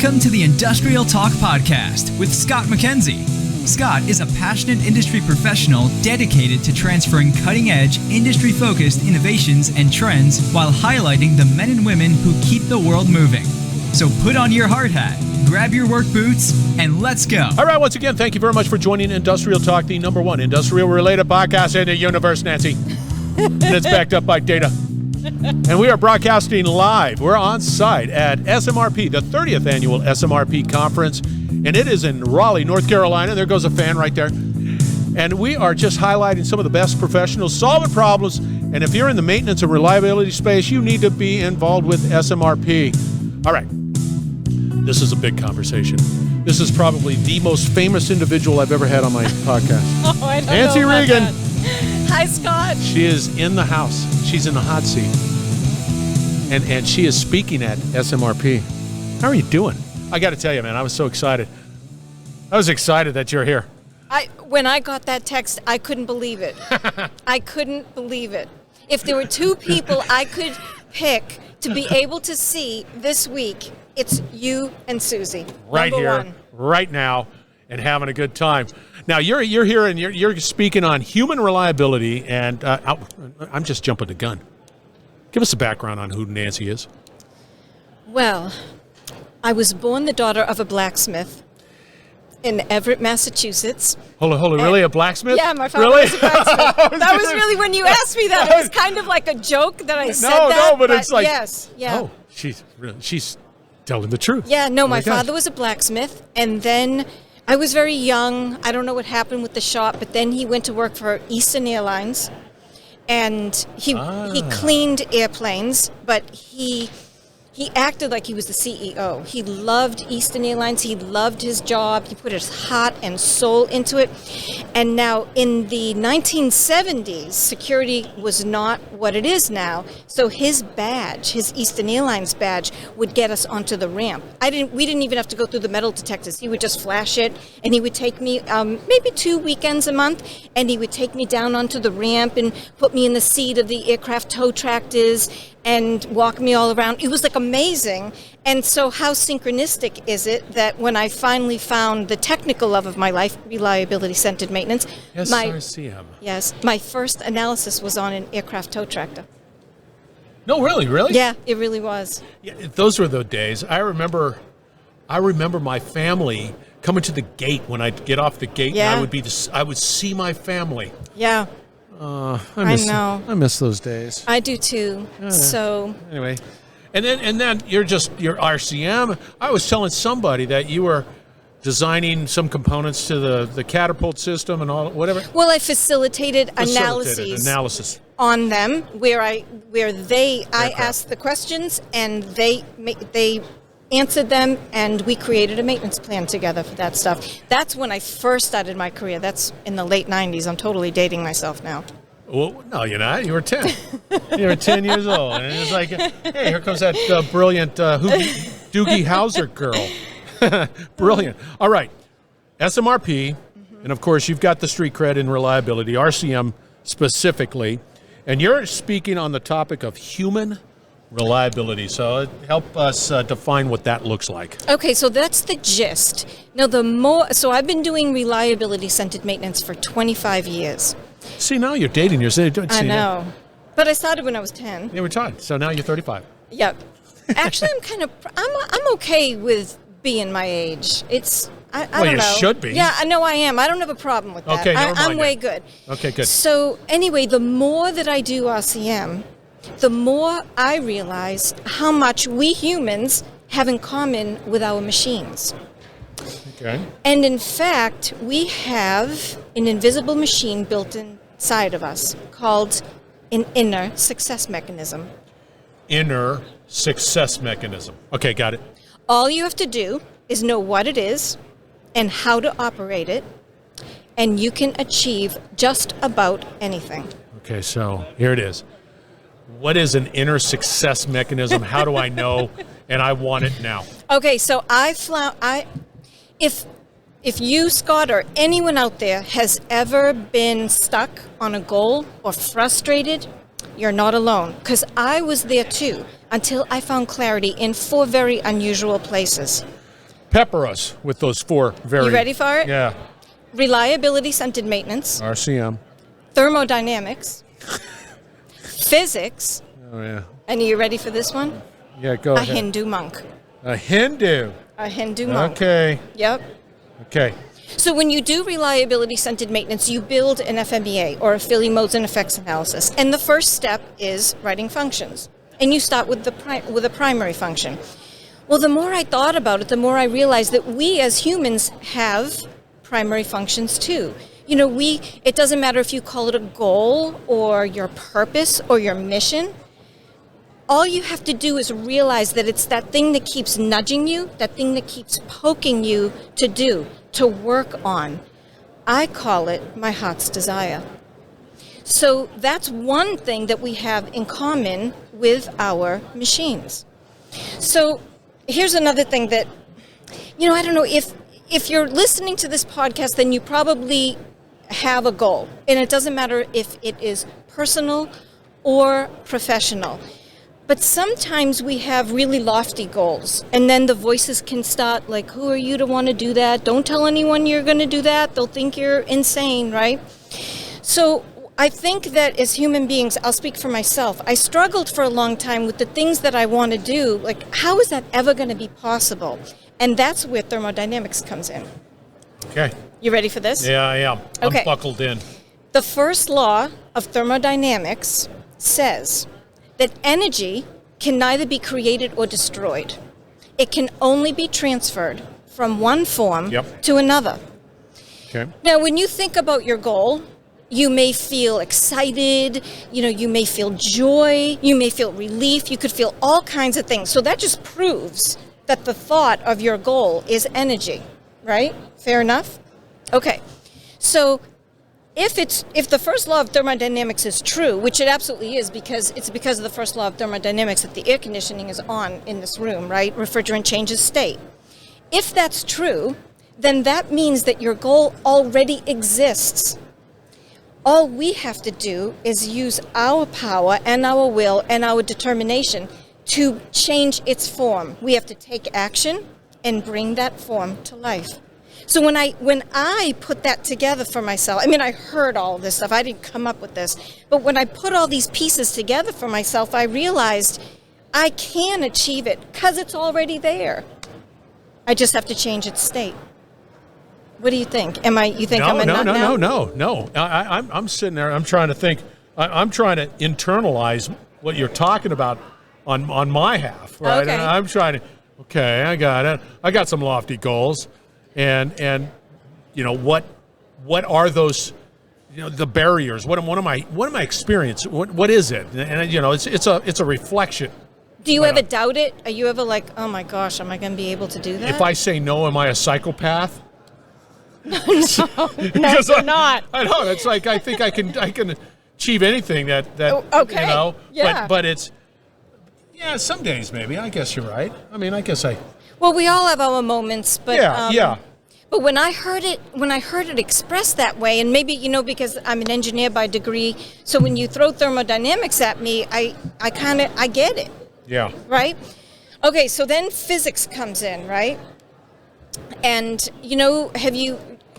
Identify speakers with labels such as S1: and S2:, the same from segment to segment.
S1: Welcome to the Industrial Talk Podcast with Scott McKenzie. Scott is a passionate industry professional dedicated to transferring cutting-edge, industry-focused innovations and trends while highlighting the men and women who keep the world moving. So put on your hard hat, grab your work boots, and let's go.
S2: All right, once again, thank you very much for joining Industrial Talk, the #1 industrial-related podcast in the universe, Nancy. And it's backed up by data. And we are broadcasting live. We're on site at SMRP, the 30th Annual SMRP Conference, and it is in Raleigh, North Carolina. There goes a fan right there. And we are just highlighting some of the best professionals solving problems. And if you're in the maintenance and reliability space, you need to be involved with SMRP. All right. This is a big conversation. This is probably the most famous individual I've ever had on my podcast.
S3: Oh, I don't
S2: Nancy
S3: know about
S2: Regan.
S3: that. Hi, Scott.
S2: She is in the house. She's in the hot seat. And she is speaking at SMRP. How are you doing? I got to tell you, man, I was so excited. I was excited that you're here.
S3: When I got that text, I couldn't believe it. I couldn't believe it. If there were two people I could pick to be able to see this week, it's you and Susie.
S2: Right
S3: Number
S2: here,
S3: one.
S2: right now, and having a good time. Now, you're here and you're speaking on human reliability, and I'm just jumping the gun. Give us a background on who Nancy is.
S3: Well, I was born the daughter of a blacksmith in Everett, Massachusetts.
S2: Hold on, really? A blacksmith?
S3: Yeah, my father
S2: really?
S3: was a blacksmith. That was really when you asked me that. It was kind of like a joke that I said that.
S2: No, but it's like...
S3: Yes, yeah.
S2: Oh, she's telling the truth.
S3: Yeah, no,
S2: Oh
S3: my
S2: gosh.
S3: father was a blacksmith, and then I was very young. I don't know what happened with the shop, but then he went to work for Eastern Airlines, and he cleaned airplanes, but he acted like he was the CEO. He loved Eastern Airlines. He loved his job. He put his heart and soul into it. And now in the 1970s, security was not what it is now. So his badge, his Eastern Airlines badge, would get us onto the ramp. We didn't even have to go through the metal detectors. He would just flash it, and he would take me maybe 2 weekends a month, and he would take me down onto the ramp and put me in the seat of the aircraft tow tractors and walk me all around. It was like amazing. And so how synchronistic is it that when I finally found the technical love of my life, reliability-centered maintenance,
S2: RCM.
S3: Yes, my first analysis was on an aircraft tow tractor.
S2: No, really?
S3: Yeah, it really was.
S2: Yeah, those were the days. I remember my family coming to the gate when I'd get off the gate.
S3: Yeah.
S2: And I would see my family.
S3: Yeah.
S2: I know. I miss those days.
S3: I do too. So
S2: anyway, and then you're RCM. I was telling somebody that you were designing some components to the catapult system and all whatever.
S3: Well, I facilitated analysis on them where I asked the questions and they answered them, and we created a maintenance plan together for that stuff. That's when I first started my career. That's in the late 90s. I'm totally dating myself now.
S2: Well, no, you're not. You were 10. You were 10 years old. And it's like, hey, here comes that brilliant Doogie Howser girl. Brilliant. All right. SMRP, and of course, you've got the street cred in reliability, RCM specifically, and you're speaking on the topic of human reliability. So help us define what that looks like.
S3: Okay, so that's the gist. Now, so I've been doing reliability-centered maintenance for 25 years.
S2: See, now you're dating yourself.
S3: I know. But I started when I was 10.
S2: You were 10, so now you're 35.
S3: Yep. Actually, I'm okay with being my age. I don't know.
S2: You should be.
S3: Yeah, I know I am. I don't have a problem with that.
S2: Okay, never mind
S3: I'm way good.
S2: Okay, good.
S3: So anyway, the more that I do RCM, the more I realize how much we humans have in common with our machines.
S2: Okay.
S3: And in fact, we have an invisible machine built inside of us called an inner success mechanism.
S2: Inner success mechanism. Okay, got it.
S3: All you have to do is know what it is and how to operate it, and you can achieve just about anything.
S2: Okay, so here it is. What is an inner success mechanism? How do I know? And I want it now.
S3: Okay, so if you, Scott, or anyone out there has ever been stuck on a goal or frustrated, you're not alone. Because I was there too, until I found clarity in 4 very unusual places.
S2: Pepper us with those 4 very...
S3: You ready for it?
S2: Yeah.
S3: Reliability centered
S2: RCM.
S3: thermodynamics, physics,
S2: Oh, yeah.
S3: and are you ready for this one?
S2: Yeah, go
S3: A
S2: ahead.
S3: Hindu monk.
S2: A Hindu.
S3: A Hindu monk.
S2: Okay.
S3: Yep.
S2: Okay.
S3: So when you do reliability-centered maintenance, you build an FMEA, or a Philly modes and effects analysis. And the first step is writing functions. And you start with with a primary function. Well, the more I thought about it, the more I realized that we as humans have primary functions too. You know, it doesn't matter if you call it a goal or your purpose or your mission. All you have to do is realize that it's that thing that keeps nudging you, that thing that keeps poking you to do, to work on. I call it my heart's desire. So that's one thing that we have in common with our machines. So here's another thing that, I don't know, if you're listening to this podcast, then you probably have a goal. And it doesn't matter if it is personal or professional. But sometimes we have really lofty goals, and then the voices can start like, who are you to want to do that? Don't tell anyone you're going to do that. They'll think you're insane, right? So I think that as human beings, I'll speak for myself, I struggled for a long time with the things that I want to do. Like, how is that ever going to be possible? And that's where thermodynamics comes in.
S2: Okay.
S3: You ready for this?
S2: Yeah, I am.
S3: Okay.
S2: I'm buckled in.
S3: The first law of thermodynamics says that energy can neither be created or destroyed. It can only be transferred from one form to another.
S2: Okay.
S3: Now, when you think about your goal, you may feel excited, you may feel joy, you may feel relief, you could feel all kinds of things. So that just proves that the thought of your goal is energy, right? Fair enough? Okay. So if the first law of thermodynamics is true, which it absolutely is, because of the first law of thermodynamics that the air conditioning is on in this room, right? Refrigerant changes state. If that's true, then that means that your goal already exists. All we have to do is use our power and our will and our determination to change its form. We have to take action and bring that form to life. So when I put that together for myself, I heard all of this stuff. I didn't come up with this. But when I put all these pieces together for myself, I realized I can achieve it because it's already there. I just have to change its state. What do you think? You think I'm a nut now?
S2: No. I'm sitting there. I'm trying to think. I'm trying to internalize what you're talking about on my half, right?
S3: Okay.
S2: And I'm trying to. Okay, I got it. I got some lofty goals. And what are those, the barriers? What am I experiencing? What is it? And it's a reflection.
S3: Do you ever doubt it? Are you ever like, oh my gosh, am I going to be able to do that?
S2: If I say no, am I a psychopath?
S3: No, you're not.
S2: I know. It's like I think I can achieve anything that
S3: okay. Yeah.
S2: But it's some days maybe. I guess you're right.
S3: Well, we all have our moments, but
S2: yeah.
S3: But when I heard it expressed that way, and maybe because I'm an engineer by degree, so when you throw thermodynamics at me, I get it.
S2: Yeah.
S3: Right? Okay, so then physics comes in, right? And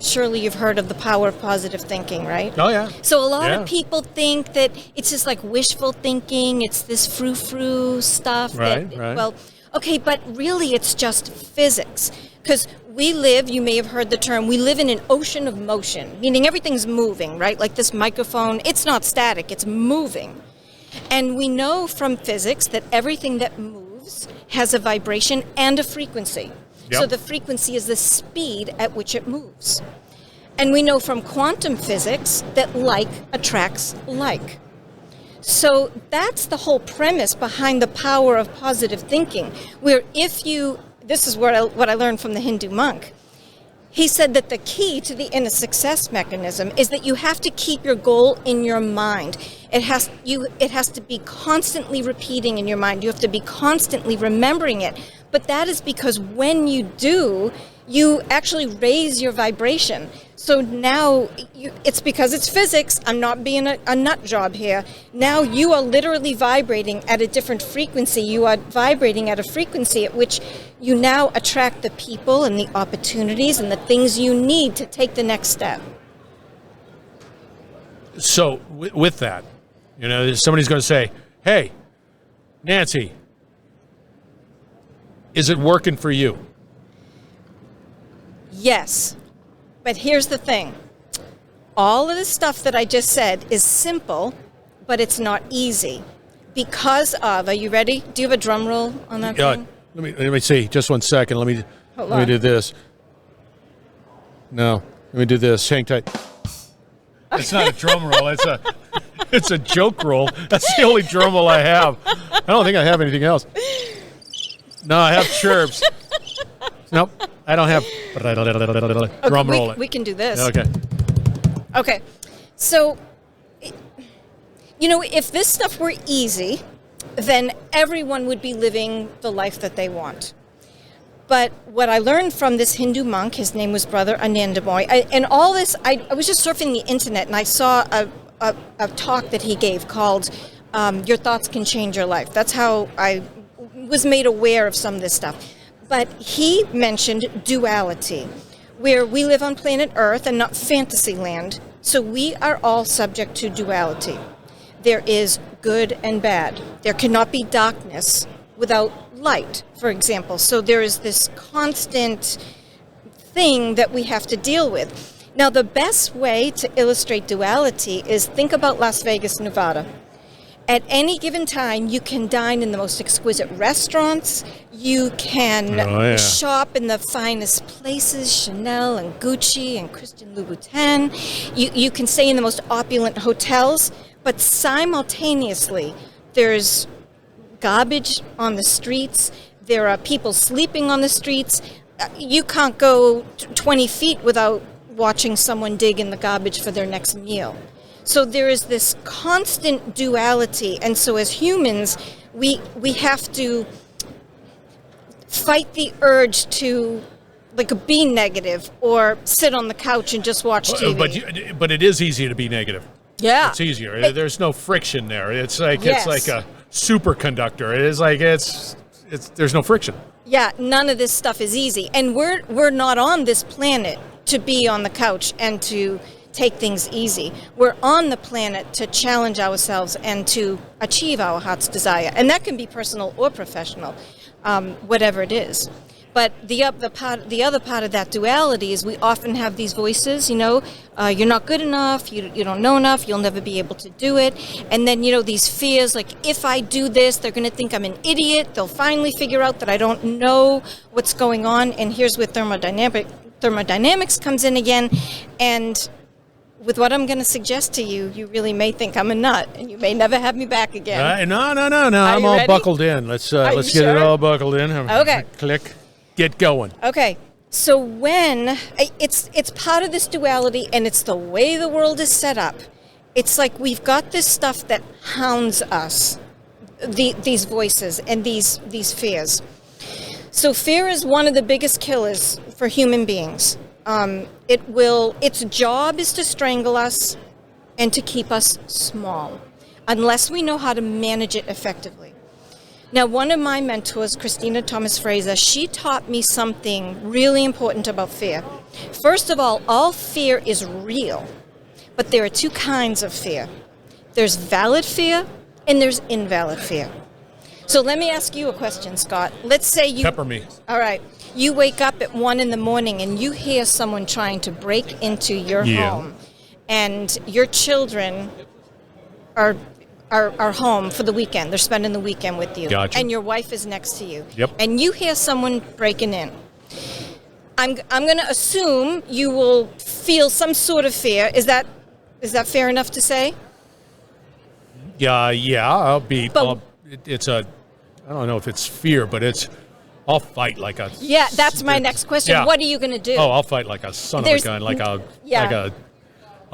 S3: surely you've heard of the power of positive thinking, right?
S2: Oh yeah.
S3: So a lot of people think that it's just like wishful thinking, it's this frou-frou stuff.
S2: Right.
S3: Well, okay, but really it's just physics. Because we live, you may have heard the term, we live in an ocean of motion, meaning everything's moving, right? Like this microphone, it's not static, it's moving. And we know from physics that everything that moves has a vibration and a frequency.
S2: Yep.
S3: So the frequency is the speed at which it moves. And we know from quantum physics that like attracts like. So that's the whole premise behind the power of positive thinking, where this is what I learned from the Hindu monk. He said that the key to the inner success mechanism is that you have to keep your goal in your mind. It has to be constantly repeating in your mind. You have to be constantly remembering it. But that is because when you do, you actually raise your vibration. So now, it's because it's physics. I'm not being a nut job here. Now you are literally vibrating at a different frequency. You are vibrating at a frequency at which you now attract the people and the opportunities and the things you need to take the next step.
S2: So with that, somebody's going to say, hey, Nancy, is it working for you?
S3: Yes. But here's the thing. All of the stuff that I just said is simple, but it's not easy. Because of, are you ready? Do you have a drum roll on that thing?
S2: Let me see. Just 1 second. Let me do this. No. Let me do this. Hang tight. It's not a drum roll. It's a joke roll. That's the only drum roll I have. I don't think I have anything else. No, I have chirps. Nope. I don't have drum roll.
S3: We can do this.
S2: Okay.
S3: So, if this stuff were easy, then everyone would be living the life that they want. But what I learned from this Hindu monk, his name was Brother Anandamoy, and all this, I was just surfing the internet and I saw a talk that he gave called Your Thoughts Can Change Your Life. That's how I was made aware of some of this stuff. But he mentioned duality, where we live on planet Earth and not fantasy land. So we are all subject to duality. There is good and bad. There cannot be darkness without light, for example. So there is this constant thing that we have to deal with. Now, the best way to illustrate duality is think about Las Vegas, Nevada. At any given time, you can dine in the most exquisite restaurants. You can shop in the finest places, Chanel and Gucci and Christian Louboutin. You can stay in the most opulent hotels, but simultaneously, there's garbage on the streets. There are people sleeping on the streets. You can't go 20 feet without watching someone dig in the garbage for their next meal. So there is this constant duality, and so as humans, we have to fight the urge to be negative or sit on the couch and just watch TV.
S2: But it is easy to be negative.
S3: Yeah,
S2: it's easier. There's no friction there. It's like it's like a superconductor. It is like it's there's no friction.
S3: Yeah, none of this stuff is easy, and we're not on this planet to be on the couch and to take things easy. We're on the planet to challenge ourselves and to achieve our heart's desire. And that can be personal or professional, whatever it is. But the other part of that duality is we often have these voices, you're not good enough, you don't know enough, you'll never be able to do it. And then, these fears, like, if I do this, they're going to think I'm an idiot. They'll finally figure out that I don't know what's going on. And here's where thermodynamics comes in again. And with what I'm going to suggest to you, you really may think I'm a nut, and you may never have me back again.
S2: No. I'm all buckled in. Let's get it all buckled in.
S3: Okay.
S2: Click. Get going.
S3: Okay. So when it's part of this duality, and it's the way the world is set up, it's like we've got this stuff that hounds us, these voices and these fears. So fear is one of the biggest killers for human beings. Its job is to strangle us and to keep us small, unless we know how to manage it effectively. Now, one of my mentors, Christina Thomas Fraser, she taught me something really important about fear. First of all fear is real, but there are two kinds of fear. There's valid fear and there's invalid fear. So let me ask you a question, Scott. Let's say you...
S2: Pepper me.
S3: All right. You wake up at 1 a.m. and you hear someone trying to break into your home, and your children are home for the weekend. They're spending the weekend with you.
S2: Gotcha.
S3: And your wife is next to you.
S2: Yep.
S3: And you hear someone breaking in. I'm going to assume you will feel some sort of fear. Is that fair enough to say?
S2: Yeah. I'll be. I don't know if it's fear, but I'll fight like a...
S3: Yeah, that's my next question. Yeah. What are you going to do?
S2: Oh, I'll fight like a son of a gun, like a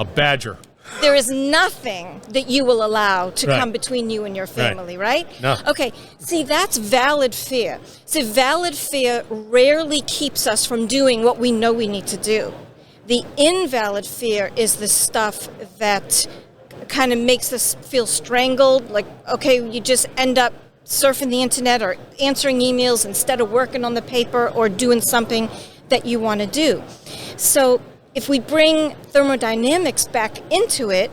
S2: badger.
S3: There is nothing that you will allow to come between you and your family, right?
S2: No.
S3: Okay, see, that's valid fear. See, valid fear rarely keeps us from doing what we know we need to do. The invalid fear is the stuff that kind of makes us feel strangled, like, okay, you just end up surfing the internet or answering emails instead of working on the paper or doing something that you want to do. So if we bring thermodynamics back into it,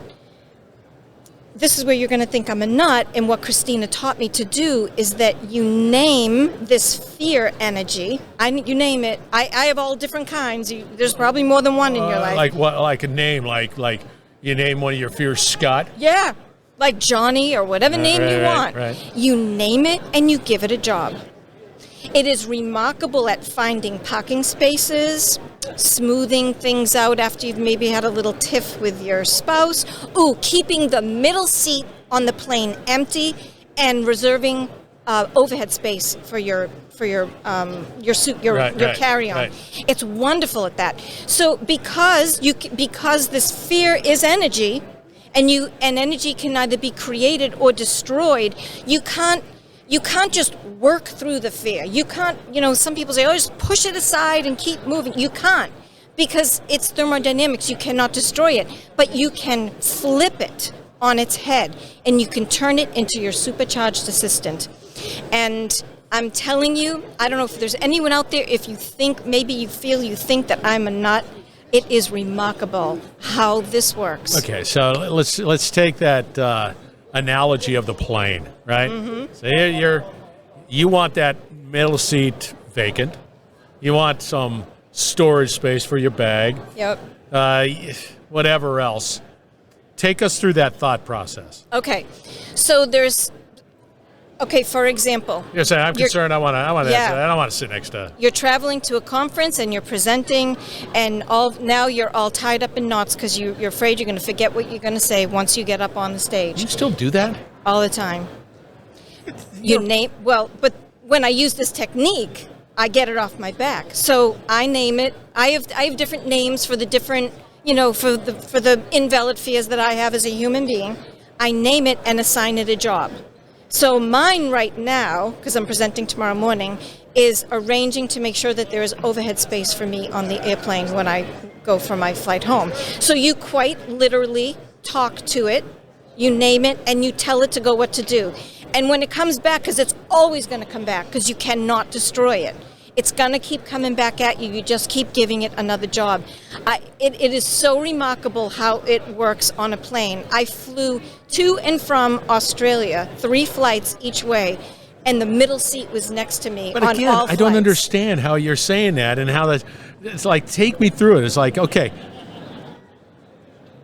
S3: this is where you're going to think I'm a nut, and what Christina taught me to do is that you name this fear energy. You name it. I have all different kinds. There's probably more than one in your life.
S2: Like what? Like a name? Like you name one of your fears Scott?
S3: Yeah, like Johnny or whatever name you want.
S2: Right.
S3: You name it and you give it a job. It is remarkable at finding parking spaces, smoothing things out after you've maybe had a little tiff with your spouse. Keeping the middle seat on the plane empty and reserving overhead space for your suit, your carry-on.
S2: Right.
S3: It's wonderful at that. So because this fear is energy, and energy can either be created or destroyed, you can't just work through the fear. You can't, some people say, just push it aside and keep moving. You can't, because it's thermodynamics. You cannot destroy it, but you can flip it on its head, and you can turn it into your supercharged assistant. And I'm telling you, I don't know if there's anyone out there, if you think, maybe you think that I'm a nut, it is remarkable how this works.
S2: Okay, so let's take that analogy of the plane, right? Mm-hmm. So you want that middle seat vacant. You want some storage space for your bag.
S3: Yep.
S2: Whatever else. Take us through that thought process.
S3: Okay, so for example.
S2: You're saying, I'm concerned. I want to.
S3: Yeah.
S2: I don't want to sit next to.
S3: You're traveling to a conference and you're presenting, and now you're all tied up in knots because you're afraid you're going to forget what you're going to say once you get up on the stage.
S2: You still do that?
S3: All the time. But when I use this technique, I get it off my back. So I name it. I have different names for the different, for the invalid fears that I have as a human being. I name it and assign it a job. So mine right now, because I'm presenting tomorrow morning, is arranging to make sure that there is overhead space for me on the airplane when I go for my flight home. So you quite literally talk to it, you name it, and you tell it to go what to do. And when it comes back, because it's always going to come back, because you cannot destroy it. It's going to keep coming back at you. You just keep giving it another job. It is so remarkable how it works on a plane. I flew to and from Australia, 3 flights each way, and the middle seat was next to me on all flights.
S2: I don't understand how you're saying that and how that. It's like, take me through it. It's like, okay,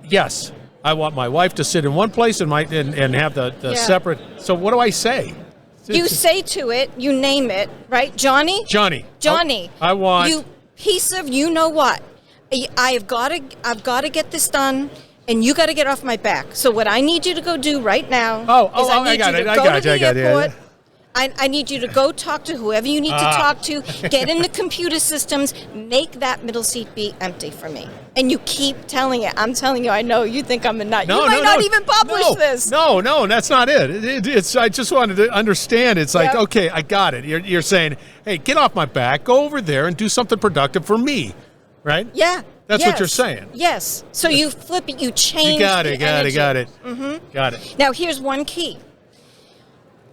S2: yes, I want my wife to sit in one place and have the separate. So what do I say?
S3: You say to it, you name it, right? Johnny.
S2: I want.
S3: You piece of you know what. I've got to get this done, and you got to get off my back. So what I need you to go do right now is I got it. I need you to go talk to whoever you need to talk to, get in the computer systems, make that middle seat be empty for me. And you keep telling it. I'm telling you, I know you think I'm a nut. You might not even publish this.
S2: No, that's not it. It's. I just wanted to understand. It's like, okay, I got it. You're saying, hey, get off my back, go over there and do something productive for me, right?
S3: Yeah.
S2: That's what you're saying.
S3: Yes. So you flip it, you change
S2: Got it.
S3: Mm-hmm.
S2: Got it.
S3: Now, here's one key.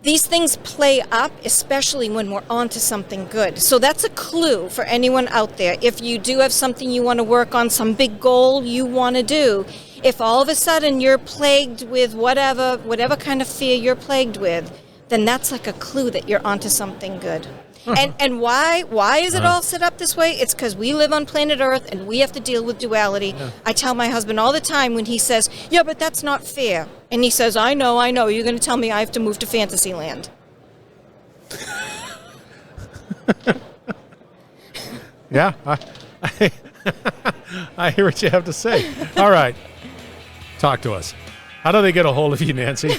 S3: These things play up, especially when we're onto something good. So that's a clue for anyone out there. If you do have something you want to work on, some big goal you want to do, if all of a sudden you're plagued with whatever kind of fear you're plagued with, then that's like a clue that you're onto something good. And why is it all set up this way? It's because we live on planet Earth and we have to deal with duality. Yeah. I tell my husband all the time when he says, yeah, but that's not fair. And he says, I know. You're going to tell me I have to move to Fantasyland.
S2: Yeah, I hear what you have to say. All right. Talk to us. How do they get a hold of you, Nancy?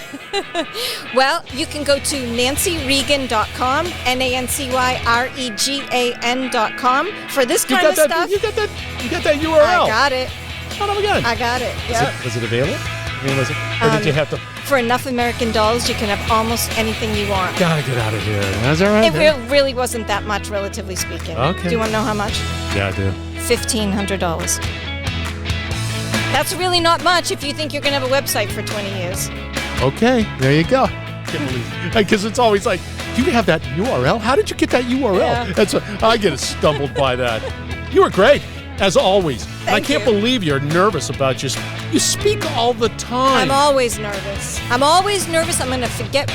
S3: Well, you can go to nancyregan.com, NancyRegan.com for this kind of stuff.
S2: You got that URL.
S3: I got it.
S2: Hold on again.
S3: I got it. Yep.
S2: Was it available? I mean, or did you have to?
S3: For enough American dollars, you can have almost anything you want.
S2: Gotta get out of here. That's all right.
S3: It really wasn't that much, relatively speaking.
S2: Okay.
S3: Do you want to know how much?
S2: Yeah, I do.
S3: $1,500. That's really not much if you think you're going to have a website for 20 years.
S2: Okay, there you go. Because it's always like, do you have that URL? How did you get that URL?
S3: Yeah.
S2: I get stumbled by that. You were great, as always. I can't believe you're nervous about you speak all the time.
S3: I'm always nervous. I'm going to forget.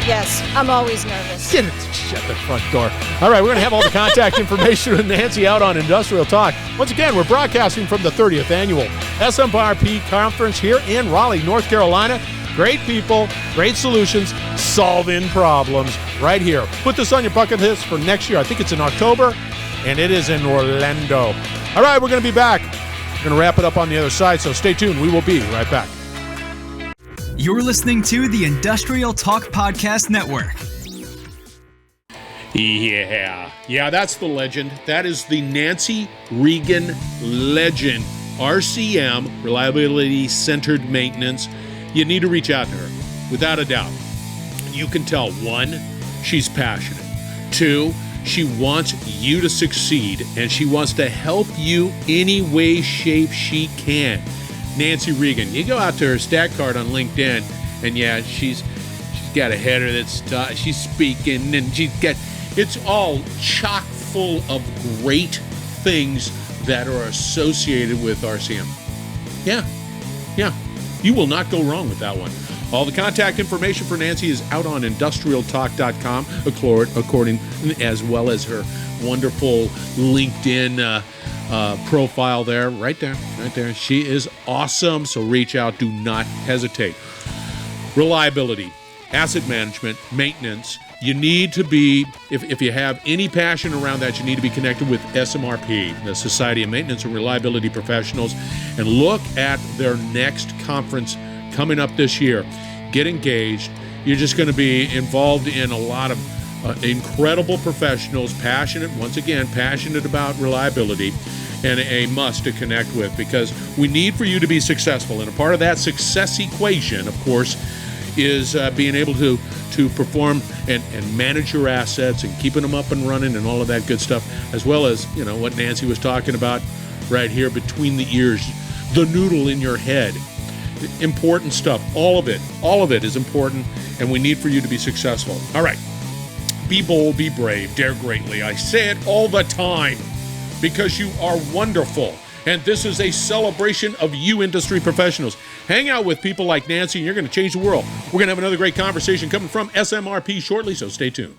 S3: Yes, I'm always nervous.
S2: Get it. Shut the front door. All right, we're going to have all the contact information with Nancy out on Industrial Talk. Once again, we're broadcasting from the 30th Annual SMRP Conference here in Raleigh, North Carolina. Great people, great solutions, solving problems right here. Put this on your bucket list for next year. I think it's in October, and it is in Orlando. All right, we're going to be back. We're going to wrap it up on the other side, so stay tuned. We will be right back.
S1: You're listening to the Industrial Talk Podcast Network.
S2: Yeah, that's the legend. That is the Nancy Regan legend. RCM, Reliability Centered Maintenance. You need to reach out to her, without a doubt. You can tell, 1, she's passionate. 2, she wants you to succeed, and she wants to help you any way, shape she can. Nancy Regan. You go out to her stat card on LinkedIn, and yeah, she's got a header that's she's speaking, and it's all chock full of great things that are associated with RCM. Yeah. You will not go wrong with that one. All the contact information for Nancy is out on industrialtalk.com, according as well as her wonderful LinkedIn profile there, right there. She is awesome, so reach out. Do not hesitate. Reliability, asset management, maintenance. You need to be, if you have any passion around that, you need to be connected with SMRP, the Society of Maintenance and Reliability Professionals, and look at their next conference coming up this year. Get engaged. You're just going to be involved in a lot of incredible professionals, passionate about reliability, and a must to connect with, because we need for you to be successful. And a part of that success equation, of course, is being able to perform and manage your assets and keeping them up and running and all of that good stuff, as well as, what Nancy was talking about right here between the ears, the noodle in your head. Important stuff. All of it is important, and we need for you to be successful. All right. Be bold, be brave, dare greatly. I say it all the time because you are wonderful. And this is a celebration of you industry professionals. Hang out with people like Nancy, and you're going to change the world. We're going to have another great conversation coming from SMRP shortly, so stay tuned.